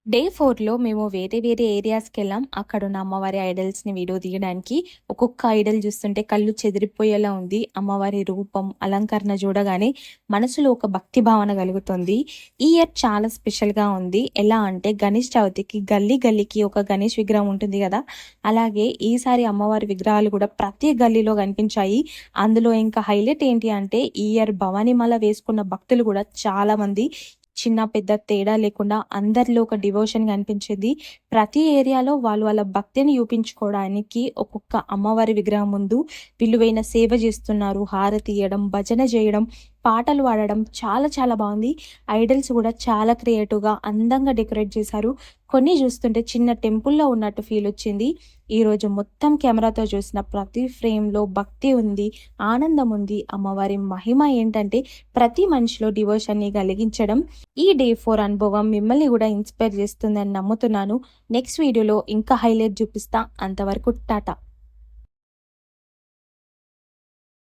Day 4లో మేము వేరే వేరే ఏరియాస్‌కెళ్ళాం. అక్కడున్న అమ్మవారి ఐడల్స్‌ని వీడియో తీయడానికి. ఒక్కొక్క ఐడల్ చూస్తుంటే కళ్ళు చెదిరిపోయేలా ఉంది. అమ్మవారి రూపం, అలంకరణ చూడగానే మనసులో ఒక భక్తి భావన కలుగుతుంది. ఈ ఇయర్ చాలా స్పెషల్‌గా ఉంది. ఎలా అంటే గణేష్ చవితికి గల్లీ గల్లీకి ఒక గణేష్ విగ్రహం ఉంటుంది గదా! అలాగే ఈసారి అమ్మవారి విగ్రహాలు కూడా ప్రతి గల్లీలో కనిపించాయి. అందులో ఇంకా హైలైట్ ఏంటి అంటే ఈ ఇయర్ భవానీ మాల వేసుకున్న భక్తులు కూడా చాలామంది చిన్న పెద్ద తేడా లేకుండా అందరిలో ఒక డివోషన్ కనిపించేది. ప్రతి ఏరియాలో వాళ్ళు వాళ్ళ భక్తిని చూపించుకోవడానికి ఒక్కొక్క అమ్మవారి విగ్రహం ముందు విలువైన సేవ చేస్తున్నారు. హారతి ఇయ్యడం, భజన చేయడం, పాటలు పాడడం చాలా చాలా బాగుంది. ఐడల్స్ కూడా చాలా క్రియేటివ్‌గా అందంగా డెకరేట్ చేశారు. కొన్ని చూస్తుంటే చిన్న టెంపుల్‌లో ఉన్నట్టు ఫీల్ వచ్చింది. ఈరోజు మొత్తం కెమెరాతో చూసిన ప్రతి ఫ్రేమ్‌లో భక్తి ఉంది, ఆనందం ఉంది. అమ్మవారి మహిమ ఏంటంటే ప్రతి మనిషిలో డివోషన్‌ని కలిగించడం. ఈ డే 4 అనుభవం మిమ్మల్ని కూడా ఇన్స్పైర్ చేస్తుందని నమ్ముతున్నాను. నెక్స్ట్ వీడియోలో ఇంకా హైలైట్ చూపిస్తా. అంతవరకు టాటా.